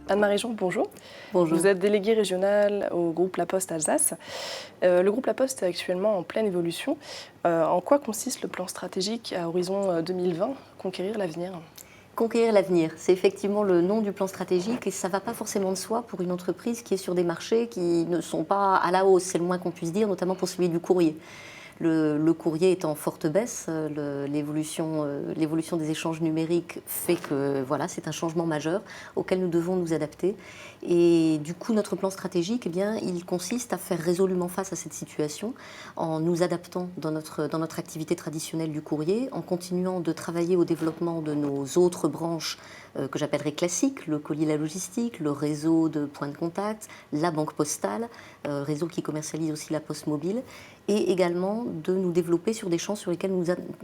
Anne-Marie Jean, bonjour. Bonjour. Vous êtes déléguée régionale au groupe La Poste Alsace. Le groupe La Poste est actuellement en pleine évolution. En quoi consiste le plan stratégique à horizon 2020, Conquérir l'avenir? Conquérir l'avenir, c'est effectivement le nom du plan stratégique et ça ne va pas forcément de soi pour une entreprise qui est sur des marchés qui ne sont pas à la hausse, c'est le moins qu'on puisse dire, notamment pour celui du courrier. Le courrier est en forte baisse, l'évolution des échanges numériques fait que voilà, c'est un changement majeur auquel nous devons nous adapter. Et du coup, notre plan stratégique, eh bien, il consiste à faire résolument face à cette situation en nous adaptant dans notre activité traditionnelle du courrier, en continuant de travailler au développement de nos autres branches que j'appellerais classiques, le colis, la logistique, le réseau de points de contact, la banque postale, réseau qui commercialise aussi la poste mobile, et également de nous développer sur des champs sur lesquels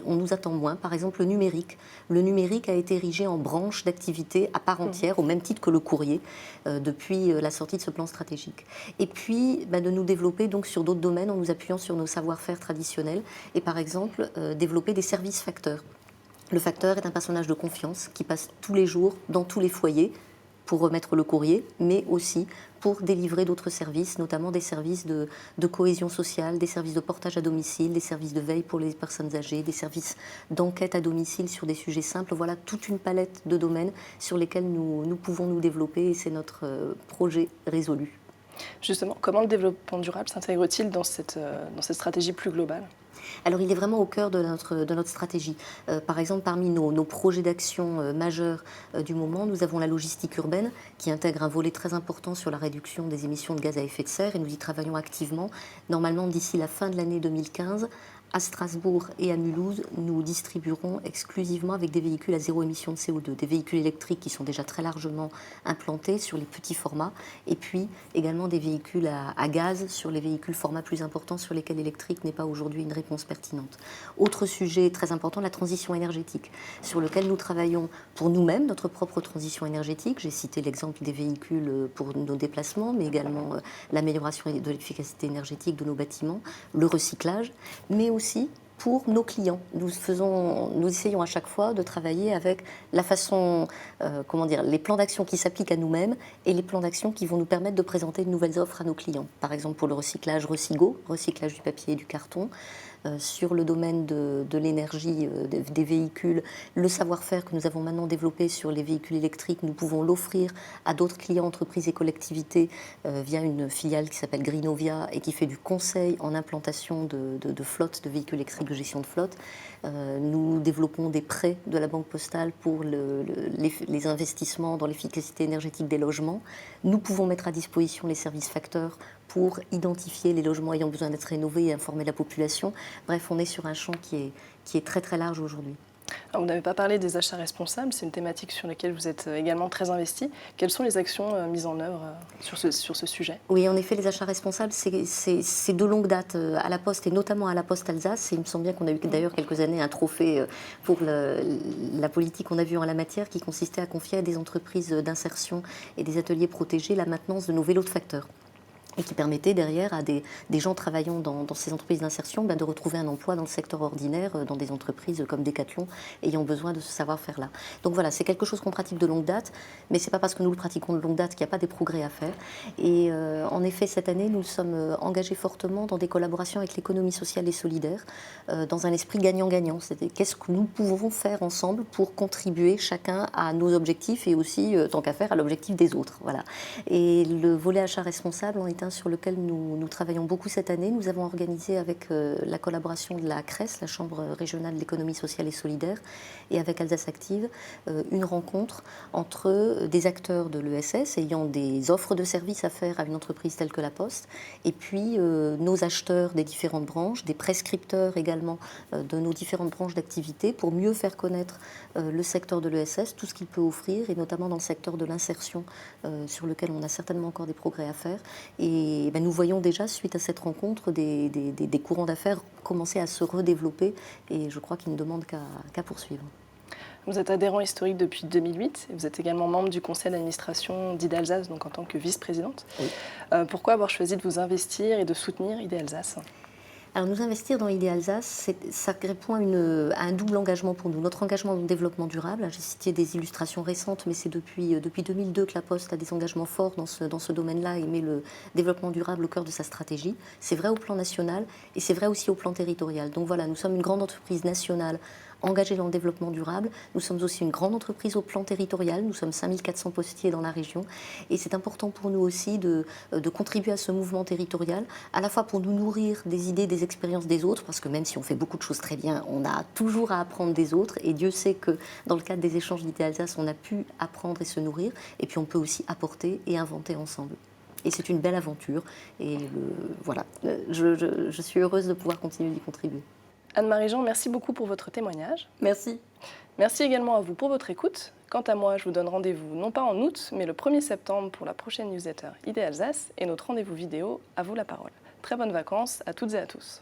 on nous attend moins, par exemple le numérique. Le numérique a été érigé en branche d'activité à part entière, au même titre que le courrier, depuis la sortie de ce plan stratégique. Et puis de nous développer donc sur d'autres domaines en nous appuyant sur nos savoir-faire traditionnels et par exemple développer des services facteurs. Le facteur est un personnage de confiance qui passe tous les jours dans tous les foyers pour remettre le courrier, mais aussi pour délivrer d'autres services, notamment des services de cohésion sociale, des services de portage à domicile, des services de veille pour les personnes âgées, des services d'enquête à domicile sur des sujets simples. Voilà toute une palette de domaines sur lesquels nous pouvons nous développer et c'est notre projet résolu. Justement, comment le développement durable s'intègre-t-il dans cette stratégie plus globale? Alors il est vraiment au cœur de notre stratégie. Par exemple, parmi nos projets d'action majeurs du moment, nous avons la logistique urbaine qui intègre un volet très important sur la réduction des émissions de gaz à effet de serre et nous y travaillons activement. Normalement, d'ici la fin de l'année 2015, à Strasbourg et à Mulhouse, nous distribuerons exclusivement avec des véhicules à zéro émission de CO2, des véhicules électriques qui sont déjà très largement implantés sur les petits formats, et puis également des véhicules à gaz sur les véhicules formats plus importants sur lesquels l'électrique n'est pas aujourd'hui une réponse pertinente. Autre sujet très important, la transition énergétique, sur lequel nous travaillons pour nous-mêmes, notre propre transition énergétique. J'ai cité l'exemple des véhicules pour nos déplacements, mais également l'amélioration de l'efficacité énergétique de nos bâtiments, le recyclage, mais aussi pour nos clients. Nous essayons à chaque fois de travailler avec la façon, les plans d'action qui s'appliquent à nous-mêmes et les plans d'action qui vont nous permettre de présenter de nouvelles offres à nos clients. Par exemple pour le recyclage Recygo, recyclage du papier et du carton. Sur le domaine de l'énergie des véhicules, le savoir-faire que nous avons maintenant développé sur les véhicules électriques, nous pouvons l'offrir à d'autres clients, entreprises et collectivités via une filiale qui s'appelle Greenovia et qui fait du conseil en implantation de flotte de véhicules électriques de gestion de flotte. Nous développons des prêts de la Banque Postale pour les investissements dans l'efficacité énergétique des logements. Nous pouvons mettre à disposition les services facteurs pour identifier les logements ayant besoin d'être rénovés et informer la population. Bref, on est sur un champ qui est très très large aujourd'hui. Alors, vous n'avez pas parlé des achats responsables, c'est une thématique sur laquelle vous êtes également très investi. Quelles sont les actions mises en œuvre sur ce sujet? Oui, en effet, les achats responsables, c'est de longue date à la Poste et notamment à la Poste Alsace. Et il me semble bien qu'on a eu d'ailleurs quelques années un trophée pour la politique qu'on a vue en la matière qui consistait à confier à des entreprises d'insertion et des ateliers protégés la maintenance de nos vélos de facteurs. Et qui permettait derrière à des gens travaillant dans ces entreprises d'insertion de retrouver un emploi dans le secteur ordinaire, dans des entreprises comme Decathlon, ayant besoin de ce savoir-faire-là. Donc voilà, c'est quelque chose qu'on pratique de longue date, mais ce n'est pas parce que nous le pratiquons de longue date qu'il n'y a pas des progrès à faire. Et en effet, cette année, nous sommes engagés fortement dans des collaborations avec l'économie sociale et solidaire, dans un esprit gagnant-gagnant. C'est-à-dire qu'est-ce que nous pouvons faire ensemble pour contribuer chacun à nos objectifs et aussi, tant qu'à faire, à l'objectif des autres. Voilà. Et le volet achat responsable en est sur lequel nous travaillons beaucoup cette année. Nous avons organisé avec la collaboration de la CRES, la Chambre régionale de l'économie sociale et solidaire, et avec Alsace Active, une rencontre entre des acteurs de l'ESS ayant des offres de services à faire à une entreprise telle que la Poste, et puis nos acheteurs des différentes branches, des prescripteurs également de nos différentes branches d'activité pour mieux faire connaître le secteur de l'ESS, tout ce qu'il peut offrir, et notamment dans le secteur de l'insertion sur lequel on a certainement encore des progrès à faire. Et nous voyons déjà, suite à cette rencontre, des courants d'affaires commencer à se redévelopper et je crois qu'ils ne demandent qu'à poursuivre. Vous êtes adhérent historique depuis 2008 et vous êtes également membre du conseil d'administration d'IDE-Alsace, donc en tant que vice-présidente. Oui. Pourquoi avoir choisi de vous investir et de soutenir IDE-Alsace ? Alors nous investir dans Idée Alsace, ça répond à un double engagement pour nous. Notre engagement dans le développement durable, j'ai cité des illustrations récentes, mais c'est depuis 2002 que la Poste a des engagements forts dans ce domaine-là et met le développement durable au cœur de sa stratégie. C'est vrai au plan national et c'est vrai aussi au plan territorial. Donc voilà, nous sommes une grande entreprise nationale engagée dans le développement durable. Nous sommes aussi une grande entreprise au plan territorial. Nous sommes 5400 postiers dans la région. Et c'est important pour nous aussi de contribuer à ce mouvement territorial, à la fois pour nous nourrir des idées, des expériences des autres, parce que même si on fait beaucoup de choses très bien, on a toujours à apprendre des autres. Et Dieu sait que dans le cadre des échanges d'Idée Alsace, on a pu apprendre et se nourrir. Et puis on peut aussi apporter et inventer ensemble. Et c'est une belle aventure. Et voilà, je suis heureuse de pouvoir continuer d'y contribuer. Anne-Marie Jean, merci beaucoup pour votre témoignage. Merci. Merci également à vous pour votre écoute. Quant à moi, je vous donne rendez-vous non pas en août, mais le 1er septembre pour la prochaine newsletter Idée Alsace et notre rendez-vous vidéo À vous la parole. Très bonnes vacances à toutes et à tous.